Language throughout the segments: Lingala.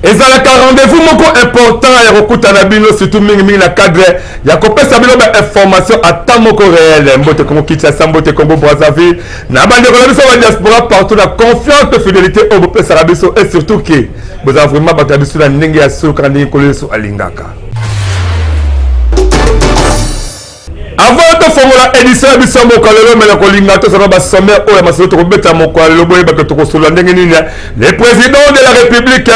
ezalaka rendez-vous moko important ya kokutana bino surtout mingi na cadre ya kopesa bino ba information ata moko réel mbote Congo Kinshasa mbote Congo Brazzaville na bandeko na biso ba diaspora partout na confiance et fidélité au bopesa biso et surtout que vous avez vraiment bato biso na ndenge ya soka ndenge koleso alingaka. Avant de faire la édition de l'émission de le président de la République,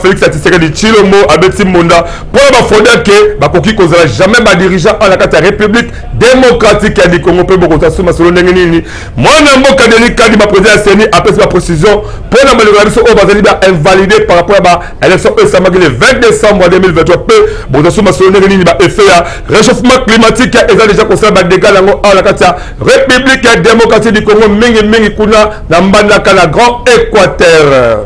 Félix Tshisekedi Tshilombo, Abeti Monda, pour la fondation que Bakoki kozala jamais ba dirigeant en la République démocratique du Congo pe bokota suma solo ndengeni mwana mboka Denis Kadi ba président Seni après sa précision pour la malgrado au bazali ba invalidé par rapport à l'élection le 20 décembre 2023 pe bokota suma solo ndengeni ba effet ya réchauffement climatique et déjà concerne ba dégâts lango en la République démocratique du Congo mingi kuna na mbandaka la Grand Équateur.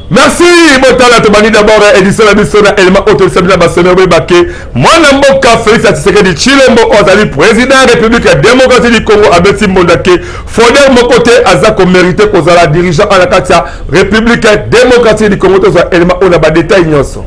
Merci Botala Tobani d'abord édition la mission na élément auto Sabina Bassoner Bebake mwana mboka Félix Tshisekedi Tshilombo ozali président République démocratique du Congo Abeti Mondake fondeur mon côté azako mérité kozala dirigeant en la katia République démocratique du Congo toza élément on ba détail nyonso.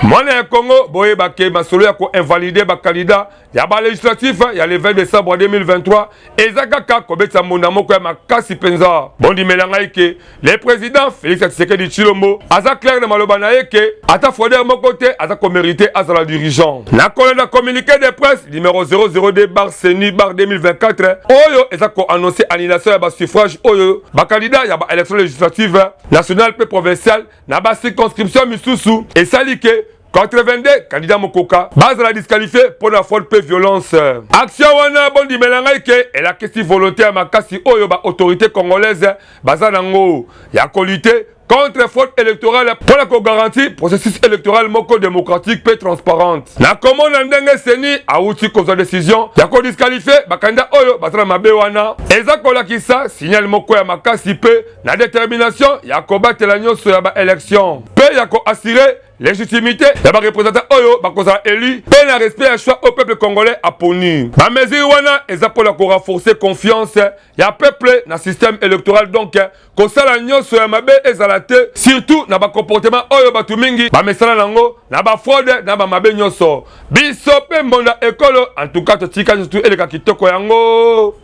Mwana ya Congo boye bake masolo ya ko invalider ba candidat ya ba législatif ya le 20 décembre 2023 ezakaka kobetsa mona moko ya makasi penza bondi melanga ike le président Félix Tshisekedi Tshilombo aza clair na maloba na yeke ata fondeur moko te aza ko mériter azala dirigeant na kolona communiqué de presse numéro 002/CENI/2024 oyo ezako annoncer annulation ya ba suffrage oyo ba candidat ya ba élection législative nationale pe provinciale na ba circonscription misusu et salike 82 candidats Mokoka, base la disqualifié pour la faute peu violence. Action wana bondi melangaike et la question volontaire makasi oyo ba autorité congolaise bazanango ya qualité contre faute électorale pour la garantie processus électoral moko démocratique peu transparente. Na comment ndenge seni auti cause décision ya ko disqualifié ba candidat oyo bazana mabe wana ezako la kisa signal moko ya makasi pe na détermination ya combattre la nyonso ya ba élection pe ya ko assurer légitimité ya ba représentant oyo ba koza élu pe na respect à choix au peuple congolais a poni ba mesure wana ezako la ko renforcer confiance ya peuple na système électoral donc ko sala nyonso ya mabe ezala te surtout na ba comportement oyo batu mingi ba mesala nango na ba fraude na ba mabe nyonso biso pe mbonda ekolo en tout cas totika surtout eleka kitoko yango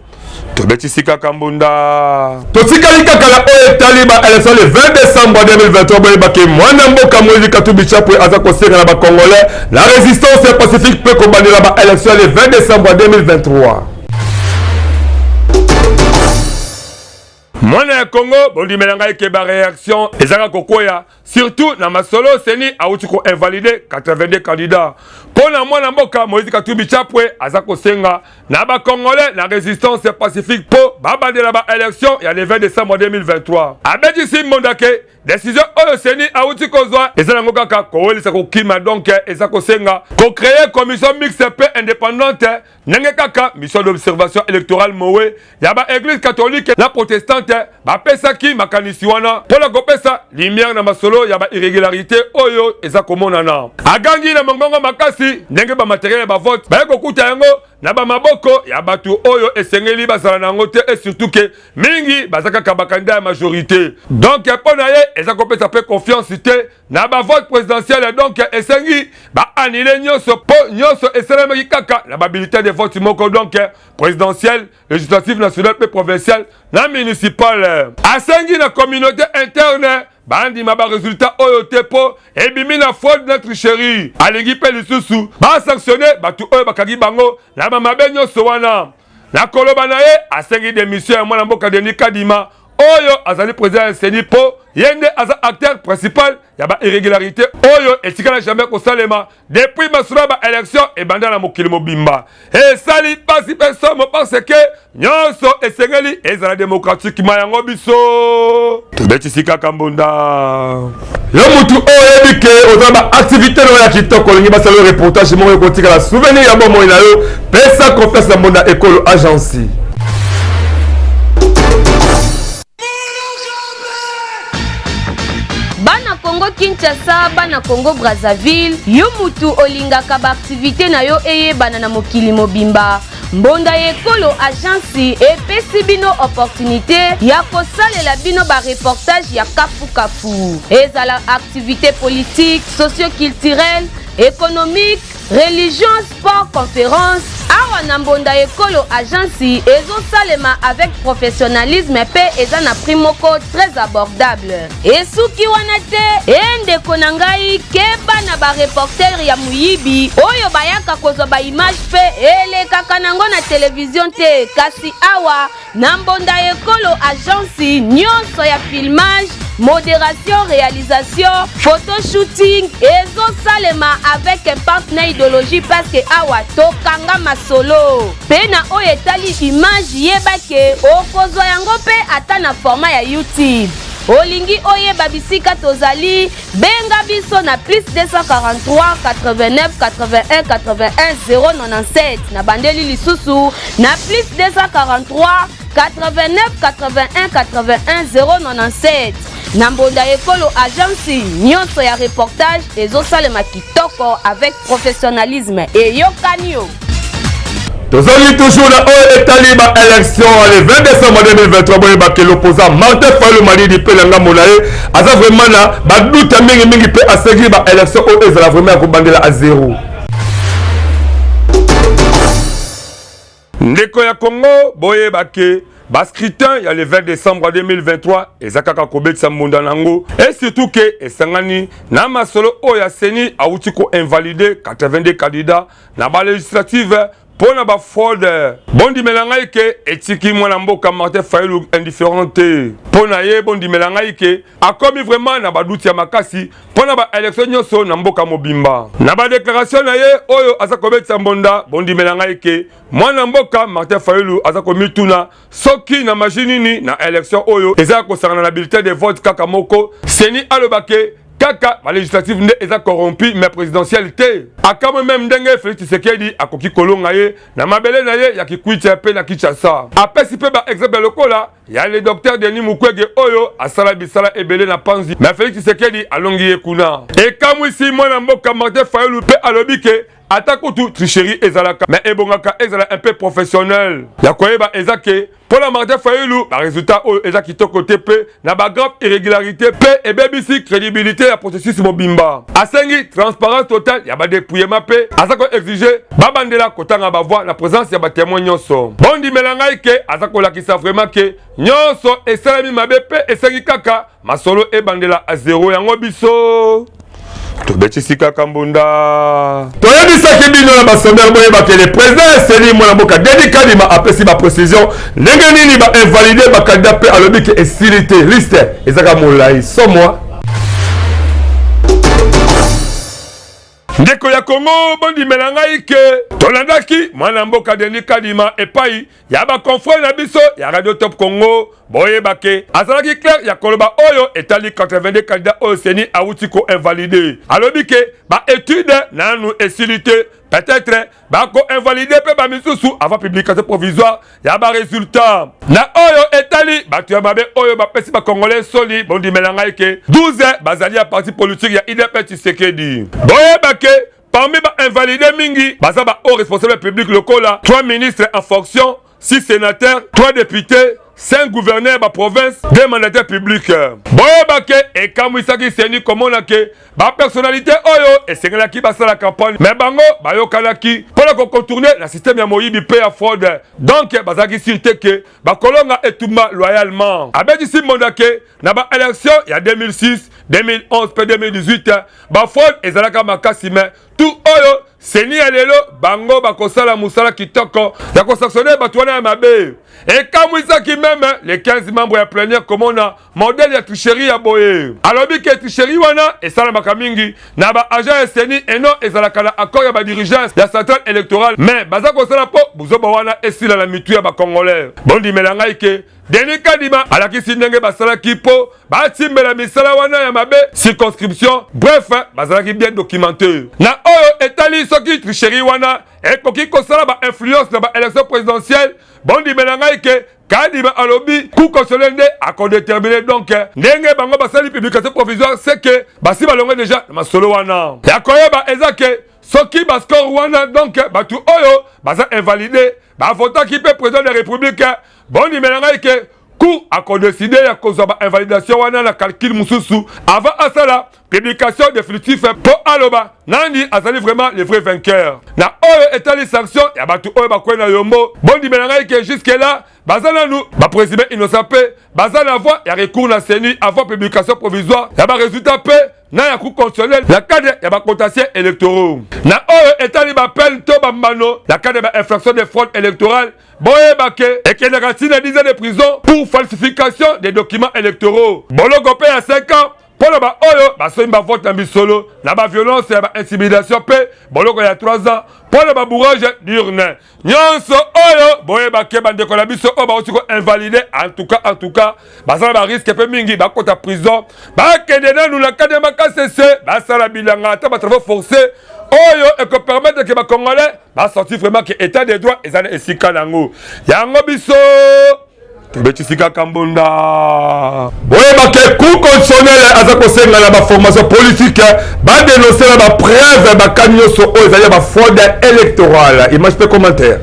Tobeti Sika Kambunda. Totikali kakala oye taliba élection le 20 décembre 2023 boye bake mwana mboka Moïse Katumbi Chapwe azako senga na ba congolais la résistance pacifique peut combattre la ba élection le 20 décembre 2023. Mwana ya Congo bondi melanga eke ba réaction ezaka kokoya surtout na masolo seni auti ko invalider 82 candidats. Pona mwana mboka Moïse Katumbi Chapwe azako senga na ba congolais la résistance pacifique po babandela ba élection ya le 20 décembre 2023. Abedi Simbondake décision oyo seni auti kozwa ezala ngokaka koolisa ko kima donc ezako senga ko créer commission mixte pe indépendante nenge kaka mission d'observation électorale mowe ya ba église catholique na protestante ba pesa ki makanisi wana pona ko pesa lumière na masolo ya ba irrégularité oyo ezako monana agangi na mongongo makasi ndenge ba matériel ba vote ba ko kuta yango na ba maboko ya batu oyo esengeli basala nango te et surtout que mingi bazaka ka bakanda ya majorité donc pona ye ezako pesa pe confiance te na ba vote présidentiel donc esengi ba annuler nyonso po nyonso eselemi kaka na ba bulletin de vote moko donc présidentiel législatif national pe provincial na municipal asengi na communauté interne bandi ma ba résultat oyo tepo ebimi na fraude na tricherie alingi pe lisusu ba sanctionner batu oyo bakagi bango na ba mabe nyonso wana na koloba na ye asengi démission ya mwana mboka Denis Kadima oyo azali président Seni po yende aza acteur principal ya ba irrégularité oyo etikala jamais ko salema depuis masura ba élection et banda na mokili mobimba et sali pasi personne parce que nyonso esengeli ezala démocratique mayango biso. tobetisika kambunda yo mutu oyebi ke oza ba activité no ya kitoko olingi basala reportage moko ekotika la souvenir ya bomoi na yo pesa confiance na mbonda ekolo agency. Bana Congo Kinshasa, bana Congo Brazzaville, yo mutu olingaka ba activité na yo eyebana na mokili mobimba. Mbonda ekolo agence epesi bino opportunité ya kosalela bino ba reportage ya kafu kafu. Ezala activité politique, socio-culturelle, économique, religion, sport, conférence. Awa na mbonda ekolo agence ezosalema avec professionnalisme pe eza na prix moko très abordable. Esuki wana te endeko na ngai keba na ba reporter ya muyibi oyo bayaka kozwa ba image pe elekaka nango na télévision te, kasi awa na mbonda ekolo agence nyonso ya filmage, modération, réalisation, photoshooting ezosalema avec un partenaire idéologie parce que awa tokanga masolo pena oyo etali image yebake okozwa yango pe ata na format ya YouTube. Olingi oyeba bisika tozali benga biso na plus 243 89 81 81 097 na bandeli lisusu na plus 243 89 81 81 097 na mbonda ekolo agence nyonso ya reportage ezosalema kitoko avec professionnalisme et yokanio. Tozali toujours na oyo etali ba élection le 20 décembre 2023 boye ba ke l'opposant Martin Fayulu Malidi pe langa molaye aza vraiment na ba doute mingi pe asegri ba élection oyo ezala vraiment ko bandela à zéro. Ndeko ya Congo boye ba ke bas scrutin il y a le 20 décembre 2023 ezakaka kobetisa mbunda nango et surtout que esangani na masolo oya seni auti ko invalider 82 candidats na ba législative pona ba fraude bondi melangai ke etiki mwana mboka Martin Fayulu indifférente pona ye bondi melangai ke akomi vraiment na baduti ya makasi pona ba élection nyonso na mboka mobimba na ba déclaration na ye oyo azakobetisa mbonda bondi melangai ke mwana mboka Martin Fayulu azakomituna soki na majinini na élection oyo eza kosangana na bulletin de vote kaka moko seni alobake kaka la législative nde eza corrompu mais présidentialité akamo même ndenge Félix Tshisekedi akoki kolonga ye na mabele na ye ya kikwiti pe na Kinshasa apesi pe ba exemple lokola ya le docteur Denis Mukwege oyo asala bisala ebele na panzi mais Félix Tshisekedi alongi ye kuna e kamwisi mwana mboka Martin Fayulu pe alobike atako tu tricherie ezalaka mais ebongaka ezala un peu professionnel ya koyeba ezake pour la Martin Fayulu ba résultat oyo eza kitoko te pe na ba grave irrégularité pe ebebisi crédibilité ya processus mobimba asengi transparence totale ya ba dépouillement pe azako exiger babandela kotanga ba voix na présence ya ba témoins nyonso bondi melangai ke azako lakisa vraiment ke nyonso esalami mabe pe esengi kaka masolo ebandela a zéro yango biso tobetisika kambunda toyebisaki bino na basondere boyebake le président eseni mwana mboka Denis Kadima apesi ba précision ndenge nini ba invalider ba candidat pe alobi ke esili te liste ezaka molai somwa ndeko ya Congo bondi melangai ke tolandaki mwana mboka Denis Kadima epai ya ba confrère na biso ya Radio Top Congo boyebake azalaki clair ya koloba oyo etali 82 candidats oyo seni awuti ko invalider alobi ke ba étude nanu esilité peut-être ba ko invalider pe ba misusu avant publication provisoire ya ba résultat na oyo etali batu ya mabe oyo ba pesi ba congolais soli bondi melangai ke 12 bazali ya parti politique ya IDP Tshisekedi boyebake parmi ba invalidé mingi baza ba haut responsable public lokola 3 ministres en fonction 6 sénateurs 3 députés 5 gouverneurs ba province 2 mandataires publics boyebake ekamwisaki seni komona ke ba personnalité oyo esengelaki basala campagne mais bango bayokanaki mpona kocontourner na système ya moyibi pe ya fraude donc bazalaki sûreté ke bakolonga etumba loyalement abetisi mbonda ke na ba élection ya 2006 2011 pe 2018 ba fraude ezalaka makasi mais tout oyo seni ya lelo bango bakosala musala kitoko ya kosanctionner bato wana ya mabe ekamwisaki même les 15 membres ya plénière komona modèle ya tricherie ya boye alobi ke tricherie wana esalamaka mingi na ba agent ya seni eno ezalaka na accord ya ba dirigeance ya centrale électorale mais baza kosala po buzoba wana esila na mitu ya ba congolais bondi melangai ke Denis Kadima alakisi ndenge basalaki po batimbela misala wana ya mabe circonscription. Bref, bazalaki bien documenté. Na oyo etali soki tricherie wana ekoki kosala ba influence na ba élection présidentielle. Bondi menanga ke Kadima alobi coup constitutionnel nde akodéterminer donc ndenge bango basali publication provisoire c'est que basi balongo déjà na masolo wana. Ya koyeba ezake soki bascore wana donc batu oyo baza invalidé ba votaki pe président de la République. Bondi menanga ke coup akodécider ya kozwa ba invalidation wana na calcul mususu avant asala publication définitive pour aloba nani azali vraiment le vrai vainqueur. Na oyo etali sanction ya batu oyo bakwena yombo. Bondi menanga ke jusque là bazana nous ba président innocent pe bazana voix ya recours na CENI avant publication provisoire ya ba résultat pe na ya coup constitutionnel la cadre ya ba contentieux électoraux. Na oyo etali ba peine to ba mano la cadre ba infraction de fraude électorale. Boye bake ekendaka tina 10 ans de prison pour falsification des documents électoraux. Boloko pe à 5 ans pour le ba oyo basomi ba vote na bisolo na ba violence ya ba intimidation pe boloko ya 3 ans pour le ba bourrage d'urne. Nyonso oyo boye bake bandeko na biso o ba otiko invalidé en tout cas basala ba risque pe mingi ba kota prison ba kende na nous la cadre ba KCC basala bilanga ta ba travaux forcés. Oyo eko permettre que ba Congolais ba sortir vraiment que état de droit ezana esika nango yango biso betisika kambonda boye ba ke coup constitutionnel azako senga na ba formation politique ba dénoncer na ba preuve ba kanyoso oyo ezali ba fraude électorale. Image pe commentaire.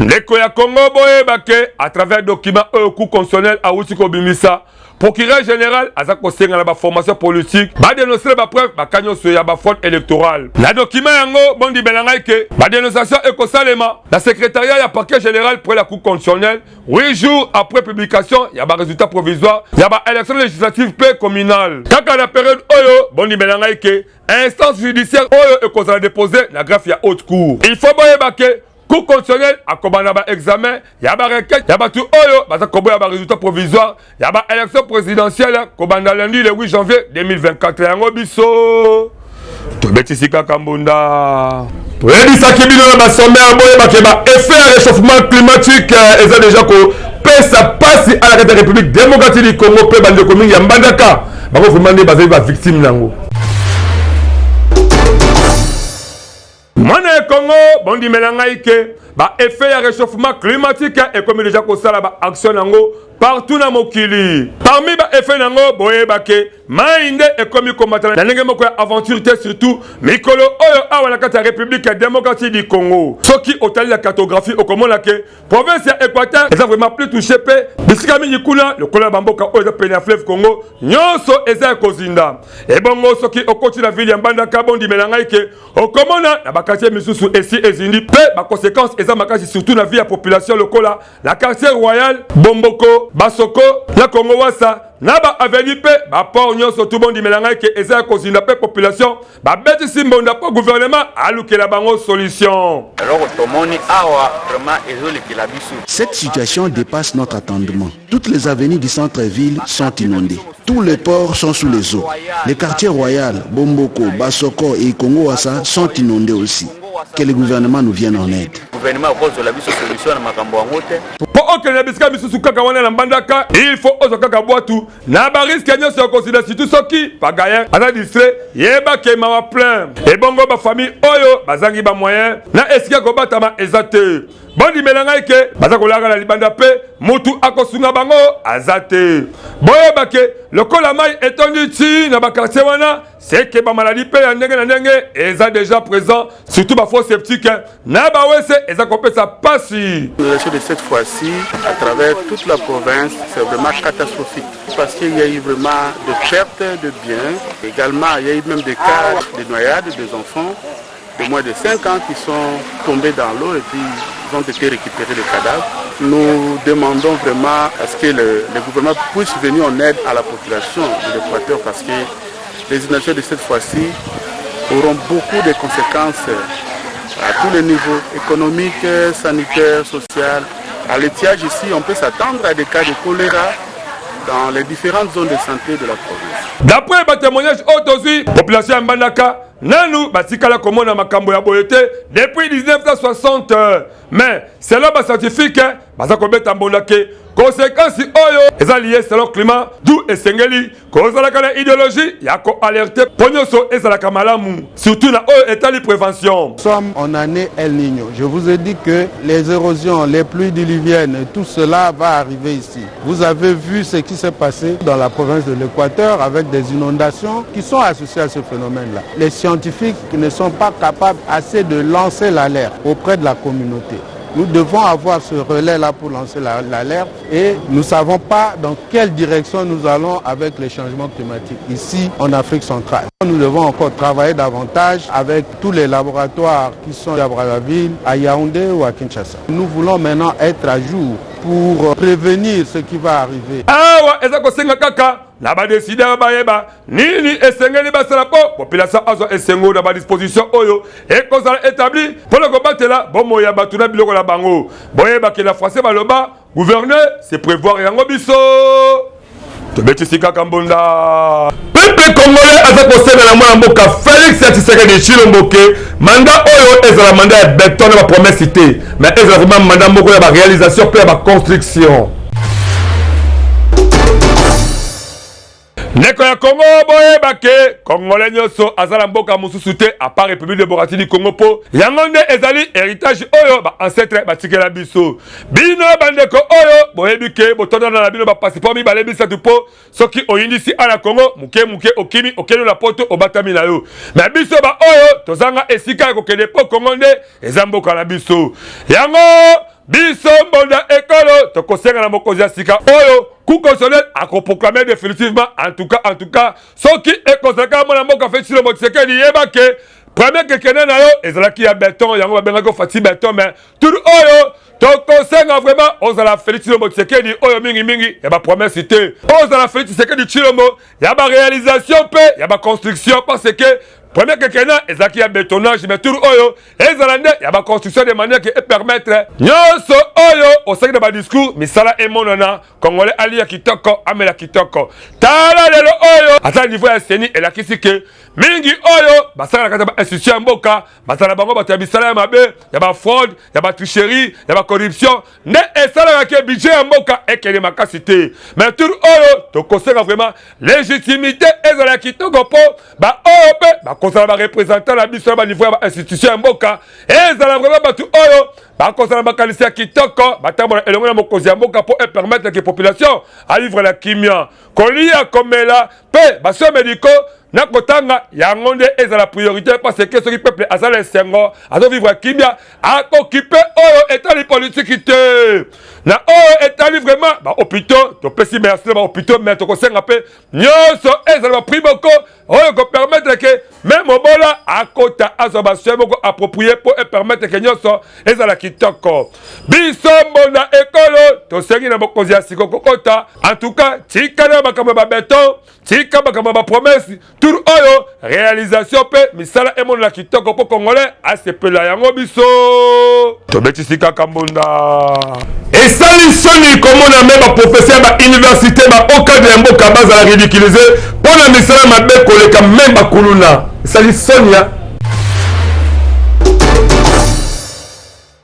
Ndeko ya Congo boye ba ke à travers document coup constitutionnel a outi ko bimisa procureur général azako senga na ba formation politique ba dénoncer ba preuve ba kanyoso ya ba fraude électorale. Na document yango bondi belanga ke ba dénonciation ekosalema la secrétariat ya parquet général pour la cour constitutionnelle 8 jours après publication ya ba résultat provisoire ya ba élection législative pe communale. Kaka na période oyo bondi belanga ke instance judiciaire oyo ekozala déposer la greffe ya haute cour. Il faut boye ba ke coup constitutionnel a commandé un examen, il y a une requête, il y a tout oyo, il y a un résultat provisoire, il y a une élection présidentielle, commandé lundi le 8 janvier 2024. Il y a un biso. Tobetisika Kambunda. Pour les disaki bino na sommaire boye bakeba effet à réchauffement climatique et ça déjà ko pesa passe à la République démocratique du Congo pe bande commune ya Mbandaka. Bako vraiment ne bazali ba victime nango. Mwana Congo bondi melanga ike ba effet ya réchauffement climatique et comme déjà ko sala ba action nango partout na mokili. Parmi ba effet nango boye bake mainde et comme combattant na ndenge moko ya aventure surtout mikolo oyo awa na kata République démocratique du Congo. Soki otali la cartographie okomona ke province ya Équateur est vraiment plus touché pe bisika mingi kuna le kola bamboka oyo za pena fleuve Congo nyonso eza kozinda. Et bongo soki okoti na ville ya Mbandaka bondi melanga ike okomona na bakati misusu esi ezindi pe ba conséquences eza makasi surtout na vie ya population lokola la quartier royal Bomboko Basoko na Congo wasa na ba aveni pe ba port nyonso tout monde melanga ke eza kozinda pe population ba beti simbonda po gouvernement alukela bango solution. Alors tomoni awa vraiment ezolekela biso. Cette situation dépasse notre attendement. Toutes les avenues du centre-ville sont inondées. Tous les ports sont sous les eaux. Les quartiers royaux, Bomboko, Basoko et Congo Wassa sont inondés aussi. Que le gouvernement nous vienne en aide. Pour que les biscuits misusu kaka wana na Mbandaka, il faut ozo kaka boatu na ba risque nyo se considère surtout soki pagayen ana distrait yeba ke mawa plein et bongo ba famille oyo bazangi ba moyen na esika ko batama ezate bondi melanga ike bazako laga na libanda pe mutu akosunga bango azate boye bake lokola mai etondu ti na ba quartier wana c'est que ba maladie pe ya ndenge na ndenge eza déjà présent surtout ba faux sceptique na ba wese eza ko pesa pasi. De cette fois-ci à travers toute la province c'est vraiment catastrophique parce qu'il y a eu vraiment de pertes de biens également il y a eu même des cas de noyades des enfants de moins de 5 ans qui sont tombés dans l'eau et puis ils ont été récupérés les cadavres. Nous demandons vraiment à ce que le gouvernement puisse venir en aide à la population de l'Équateur parce que les inondations de cette fois-ci auront beaucoup de conséquences à tous les niveaux, économiques, sanitaires, sociaux. À l'étiage ici, on peut s'attendre à des cas de choléra dans les différentes zones de santé de la province. D'après les témoignages autosuffisants, la population de Mbandaka, nanu batikala komona makambo ya boyete depuis 1960 mais selon ba scientifique baza kobeta mbondake conséquences oyo eza lié selon climat d'où esengeli kozalaka na idéologie ya ko alerter ponyoso ezalaka malamu surtout na oyo etali prévention. Nous sommes en année El Niño. Je vous ai dit que les érosions, les pluies diluviennes, tout cela va arriver ici. Vous avez vu ce qui s'est passé dans la province de l'Équateur avec des inondations qui sont associées à ce phénomène-là. Les scientifiques ne sont pas capables assez de lancer l'alerte auprès de la communauté. Nous devons avoir ce relais-là pour lancer l'alerte et nous ne savons pas dans quelle direction nous allons avec les changements climatiques ici en Afrique centrale. Nous devons encore travailler davantage avec tous les laboratoires qui sont à Brazzaville, à Yaoundé ou à Kinshasa. Nous voulons maintenant être à jour pour prévenir ce qui va arriver. Na ba décider bayeba nini esengeli basala po population azo esengo na ba disposition oyo e kozala établi pour le combattre bomo ya batuna biloko la bango boyeba ke la français baloba gouverner c'est prévoir yango biso to beti sika kambonda peuple congolais aza kosena na mwana mboka Félix Tshisekedi Tshilombo mandat oyo ezala mandat ya béton na ba promesse cité mais ezala vraiment mandat moko ya ba réalisation pe ya ba construction. Neko ya Congo boyeba ke Congolais nyonso azala mboka mususu te à part République démocratique du Congo po yango nde ezali héritage oyo ba ancêtre batikela biso bino bandeko oyo boyebi ke botondana na bino ba passeport mibale bisatu po soki oyindisi ala Congo muke okimi okelo na poto obatami na yo mais biso ba oyo tozanga esika ko kende po Congo nde eza mboka na biso yango biso mbonda ekolo tokosenga na mokozi ya sika oyo Constitutionnel a proclamé définitivement en tout cas ce qui est consacré à mon mboka fait sur le Tshisekedi yeba ke premier kekene na yo ezalaki ya béton yango babengako fati béton mais tout oyo tokosenga vraiment ozala Félix Tshisekedi oyo mingi ya ba promesse cité ozala Félix Tshisekedi Tshilombo ya ba réalisation pe ya ba construction parce que premier kekena ezaki ya bétonnage mais tout oyo ezalande ya ba construction de manière que permettre nyonso oyo osaki na ba discours misala emonana congolais ali ya kitoko amela kitoko tala lelo oyo ata niveau ya seni elakisi ke mingi oyo basala kata ba institution mboka basala bango bato ya bisala ya mabe ya ba fraude ya ba tricherie ya ba corruption ne esala ke budget ya mboka ekele makasi te mais tout oyo tokosenga vraiment légitimité ezala kitoko po ba oyo pe ba kosala ba représentant la biso ba niveau ya ba institution ya mboka ezala vraiment batu oyo ba kosala ba kalisi ya kitoko batambola elongo na mokozi ya mboka po permettre que population a vivre la kimia kolia komela pe baso médicaux na kotanga yango nde ezala priorité parce que soki peuple azala esengo azo vivre kimia akokipe oyo etali politique te na oyo etali vraiment ba hôpitaux topesi merci ba hôpitaux mais tokosenga pe nyonso ezala ba prix boko oyo ko permettre que même obola akota azo ba soin boko approprié pour permettre que nyonso ezala kitoko biso mbona ekolo tosengi na bokozi ya siko kokota en tout cas tikana makambo ba béton tika makambo ba promesse tout oyo réalisation pe misala emona kitoko po congolais asepela yango biso tobeti sika kambunda esali soni komona me ba professeur ba université ba okade ya mboka bazala ridiculiser pona misala mabe koleka même bakuluna esali sonia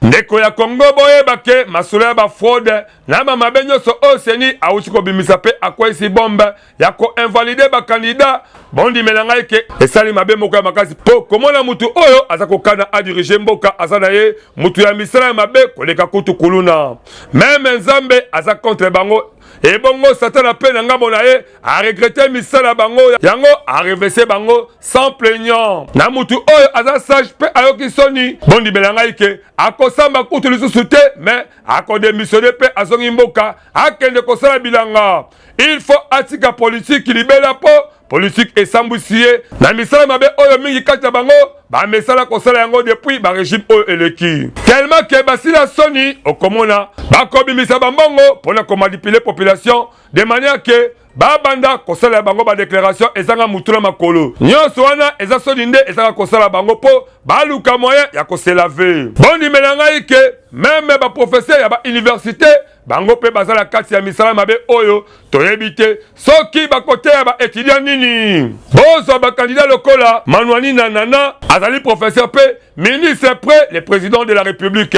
ndeko ya Congo boyeba ke masolo ya ba fraude na mabe nyonso oyo seni awuti kobimisa pe akwesi bombe ya ko-invalide ba candidat bondi menanga ke esali mabe moko ya makasi po komona mutu oyo aza kokana adirige mboka aza na ye mutu ya misala ya mabe koleka kutu kuluna meme nzambe aza contre bango et bongo satana pe na ngambo na ye a regretter misala bango yango a reverser bango sans plaignant na mutu oyo aza sage pe ayoki soni bondi belanga ke akosamba kutu lisusu te mais akodémissionner pe azongi mboka akende kosala bilanga il faut atika politique libela po politique esambousiye na misala mabe oyo mingi kati na bango ba mesala kosala yango depuis ba régime oyo eleki tellement que basila soni okomona bakobimisa bambongo pona komanipuler population de manière que babanda kosala bango ba déclaration ezanga mutuna makolo nyonso wana eza soni nde ezanga kosala bango po baluka moyen ya koselave bondi melanga ike même ba professeur ya ba université bango pe bazala kati ya misala mabe oyo toyebi te soki bakote ya baétudiant nini. Bozwa bakandidat lokola Manwani Nana azali professeur pe ministre près le président de la République.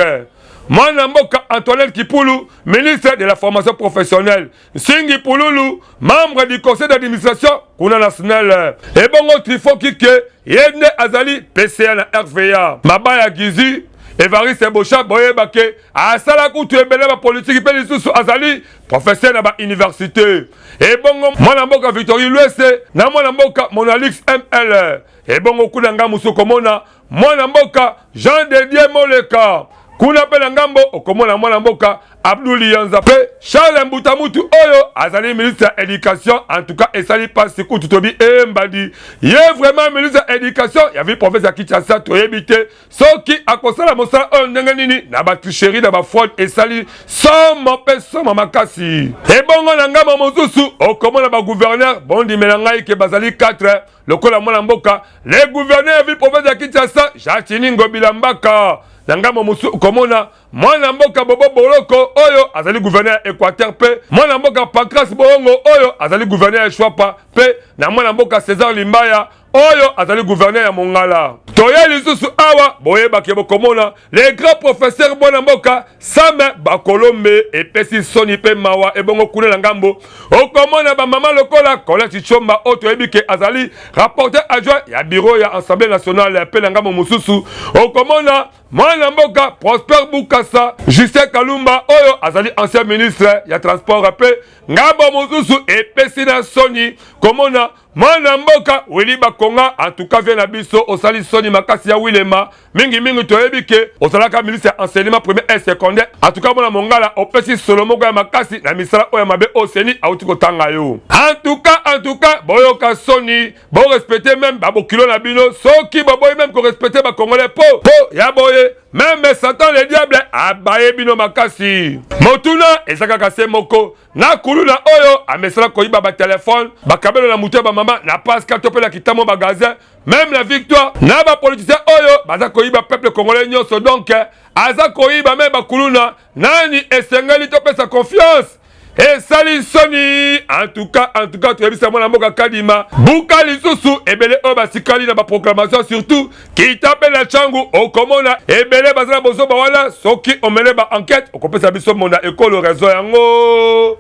Mwana mboka Antoinette Kipulu, ministre de la formation professionnelle. Singi Pululu, membre du conseil d'administration kuna national. Et bongo Trifon Kike, yende azali PCA na RVA. Mabaya Gizi, Evariste Bocha Boyebake, asala kutu ebele ba politique pe lisusu azali professeur na ba université. Et bongo mwana mboka Victorie Luese, na mwana mboka Monalix ML. Et bongo kunanga musukomona, mwana mboka Jean de Dieu Moleka. Kuna pe na ngambo okomona mwana mboka Abdouli Yanzape Charles Mbutamutu oyo azali ministre de l'éducation. En tout cas esali pasi kutu tobi mbadi ye vraiment ministre de l'éducation ya vi professeur Kinshasa toyebite soki akosala mosala oyo ndenge nini na ba tricherie na ba fraude esali somo pe somo makasi. E bongo na ngambo mosusu okomona ba gouverneur bondi melangai ke bazali 4 lokola mwana mboka le gouverneur vi professeur Kinshasa Jacques Ngobila Mbaka. Nangamo musu komona mwana mboka Bobo Boloko oyo azali gouverneur Équateur pe mwana mboka Pancras Bongo oyo azali gouverneur Chwapa pe na mwana mboka César Limbaya oyo azali gouverneur ya Mongala. Toye lisusu awa boyeba ke bokomona les grands professeurs mwana mboka Same Bakolombe epesi soni pe mawa ebongo kuna na ngambo okomona ba mama lokola Colette Chomba oyo toyebi ke azali rapporteur adjoint ya bureau ya Assemblée nationale pe na ngambo mususu okomona mwana mboka Prosper Bukasa Justin Kalumba oyo azali ancien ministre ya transport pe ngambo mususu epesi na soni komona mwana mboka Willy Bakonga en tout cas vient na biso osali soni makasi ya Wilema mingi toyebi ke osalaka ministre ya enseignement primaire et secondaire en tout cas mwana mongala opesi solomoko ya makasi na misala oyo mabe oseni auti kotanga yo en tout cas boyoka soni bo respecter même babokilo na bino soki boboyi même ko respecter ba congolais po ya boye même Satan le diable abaye bino makasi motuna ezaka se moko na kuluna oyo amesala koyiba ba téléphone ba kabelo na mutu ba mama na Pascal topela kitamo bagazin même la victoire na ba politicien oyo baza koyiba peuple congolais nyonso donc aza koyiba même ba kuluna nani esengeli topesa confiance et sali soni en tout cas tu as vu ça mon mboka Kadima buka lisusu ebele o basikali na ba proclamation surtout qui t'appelle la changu okomona ebele bazala bozo ba wala soki omele ba enquête okopesa biso mona école réseau yango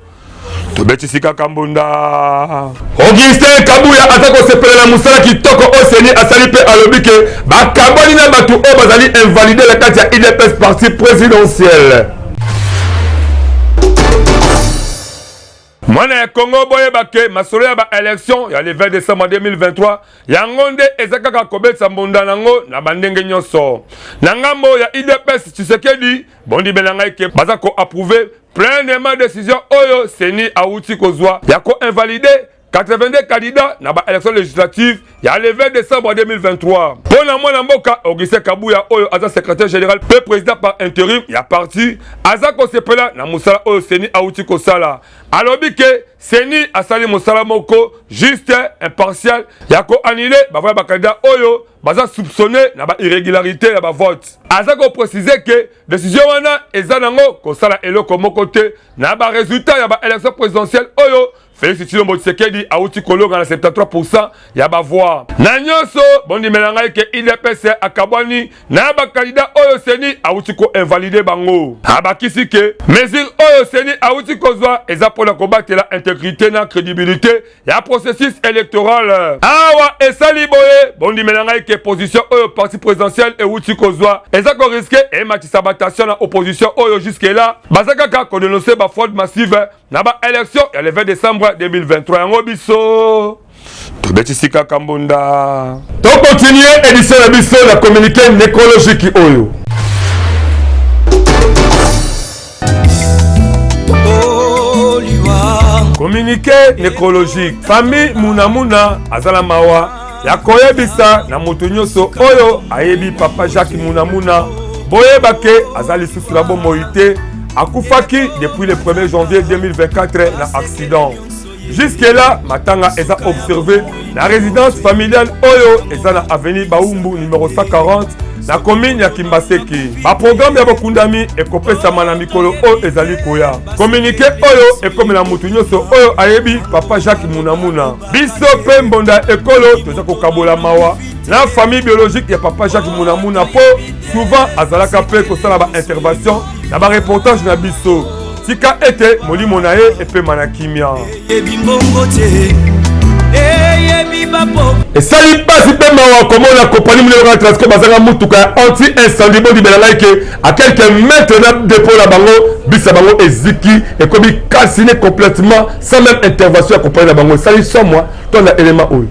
tobetisika kambunda Augustin Kabuya atako sepela na musala kitoko oseni asali pe alobike bakaboni na batu o bazali invalider la carte ya IDPS parti présidentiel. Mwana ya Congo boyebake masolo ya ba élection ya le 20 décembre 2023 yangonde ezakaka kobetsa mbunda nango na bandenge nyonso na ngambo ya IDPS Tshisekedi bondi belanga ke baza ko approuver pleinement décision oyo seni auti kozwa ya ko invalider 82 candidats na ba élection législative ya le 20 décembre 2023. Pona mwana mboka Augustin Kabuya oyo aza secrétaire général pe président par intérim ya parti aza ko sepela na musala oyo seni auti kosala. Alobi ke seni asali musala moko juste impartial ya ko annuler ba voya ba candidat oyo baza soupçonné na ba irrégularité ya ba vote. Aza ko préciser que décision wana eza nango kosala eloko moko te na ba résultat ya ba élection présidentielle oyo Félix Tshilombo Tshisekedi auti kolonga na 73% ya ba voix. Na nyonso bondi melanga ke IDPS akabwani na ba candidat oyo seni auti ko invalider bango. Abakisi ke mesure oyo seni auti kozwa eza pona kobatela intégrité na crédibilité ya processus électoral. Awa esali boye bondi melanga ke position oyo parti présidentiel e auti kozwa eza ko risquer et matisabatation na opposition oyo jusque là bazaka ka ko dénoncer ba fraude massive na ba élection ya le 20 décembre 2023 yango biso tobetisika kambunda to continuer édition na biso na communiqué nécrologique oyo communiqué nécrologique famille Munamuna azala mawa ya koyebisa na moto nyonso oyo ayebi papa Jacques Munamuna boyebake azali lisusu na bomoi te akufaki depuis le 1er janvier 2024 na accident. jusque-là matanga eza observé la résidence familiale oyo eza na avenue Baumbu numéro 140 na commune ya Kimbaseki. Ba programme ya bokundami ekopesama na mikolo oyo ezali koya. Communiqué oyo ekomela mutu nyonso oyo ayebi papa Jacques Munamuna. Biso pe mbonda ekolo toza kokabola mawa la famille biologique ya papa Jacques Munamuna po souvent azalaka pe kosala ba intervention na ba reportage na biso. Tika ete molimo na ye epe manakimia. Et sali pasi pe mawa komona compagnie Munelo Transco bazanga mutuka anti-incendie bon dibela like à quelques mètres de dépôt la bango bisa bango eziki et comme calciné complètement sans même intervention à compagnie la bango sali sans moi ton élément oyo.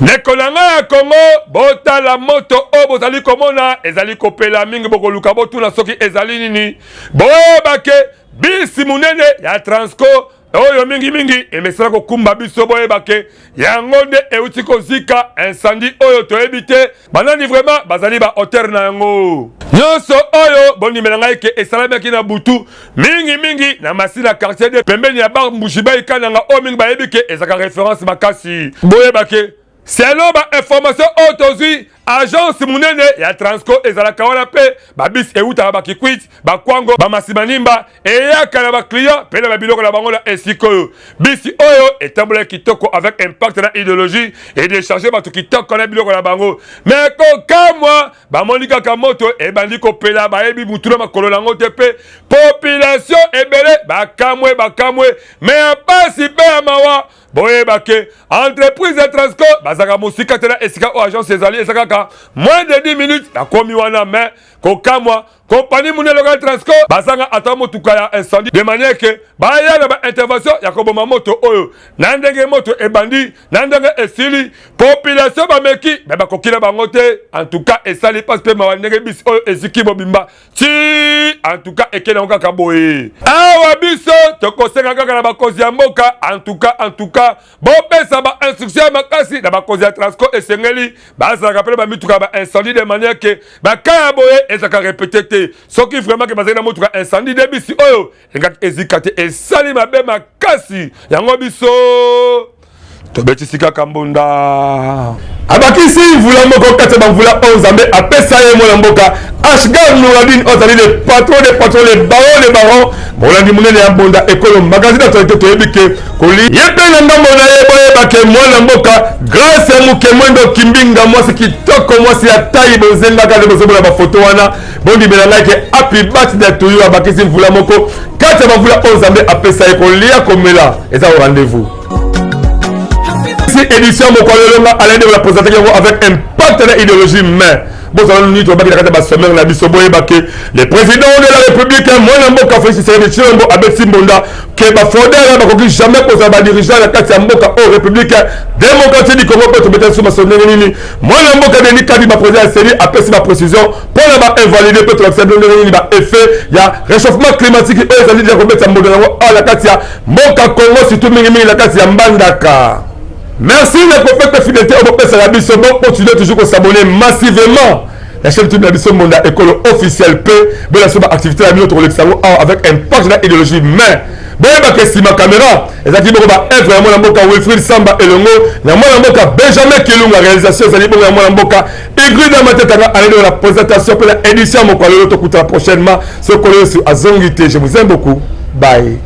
Nekolanga ya Congo bota la moto o bozali komona ezali kopela mingi bokoluka botuna soki ezali nini boyebake bisi munene ya Transco oyo mingi emesala kokumba biso boyebake yango nde euti kozika incendie oyo toyebite banani vraiment bazali ba hauteur na yango nyonso oyo bondimela ngai ke esalamaki na butu mingi na masina quartier de pembeni ya bar Mbushiba ikananga o mingi bayebike ezaka référence makasi boyebake selon ba information autozi agence munene ya Transco ezalaka wana pe babis euta ba kikwit ba kwango ba masimanimba eyaka na ba client pe na biloko na bango na esikoyo bisi oyo etambola kitoko avec impact na idéologie et décharger ba kitoko na biloko na bango mais ko kamwa ba monika ka moto e bandiko pela ba ebi butuna makolo nango te pe population ebele ba kamwe mais pasi pe amawa boyebake entreprise de Transco bazaka musika tena esika o agence ezali esaka moins de 10 minutes na komi wana mais kokamwa compagnie Munelo Transco bazanga ata motuka ya incendie de manière que baya na ba intervention ya koboma moto oyo na ndenge moto ebandi na ndenge esili population bameki mais bakokila bango te en tout cas esali passe pe ma ndenge bis oyo eziki bobimba ti en tout cas ekena ngaka boye awa biso tokosenga kaka na bakozi ya mboka en tout cas bon pesa ba instruction makasi na bakozi ya Transco esengeli bazaka pe ba mituka ba incendie de manière que ba kaya boye ezaka répéter ce qui vraiment que bazali na motuka incendie de bisi oyo engaki ezikate esali mabe makasi yango biso tobetisika kambonda abakisi mvula moko kati bamvula onzambe apesa ye mwana mboka Ashgar Nouradine ozali le patron les barons bolandi munene ya mbonda ekolo magazine actualité toyebike koli yepe na ngambo na ye boyebake mwana mboka grâce ya muke mwendo kimbinga mwasi kitoko mwasi ya tayi bozenga kade bozobona bafoto wana bondi bela like happy birthday to you abakisi mvula moko kati bamvula onzambe apesa ye kolia komela eza au rendez-vous édition Mokwalolonga à l'aide de la présentation avec impact de l'idéologie mais bon ça nous dit que la semaine la bisobo et baké le président de la République moi mboka Félix Tshisekedi Tshilombo Abeti Mbonda que ba fondeur ba koki jamais pour ça ba dirigeant la kati ya mboka au République démocratique du Congo peut mettre sur ma sonnerie nini moi mboka Denis Kadi ba président la série après ma précision pour la ba invalider peut accepter nini ba effet il y a réchauffement climatique et ça dit de remettre Mbonda à la kati ya mboka Congo surtout mingi la kati ya Mbandaka. Merci les prophètes de fidélité au peuple Salabiso. Bon, continuez toujours à s'abonner massivement. La chaîne YouTube Nabiso Monda école officielle P. Bon, la activité la notre Luxembourg avec impact de l'idéologie. Mais, bon, il y a si ma caméra. Et ça dit, bon, vraiment, la Mboka Wilfried Samba et Longo. La Mboka Benjamin Kilung, la réalisation. Ça dit, bon, la Mboka Igri dans ma tête à l'aide de la présentation pour l'édition. Mon collègue, on écoutera prochainement. Ce collègue sur Azongité. Je vous aime beaucoup. Bye.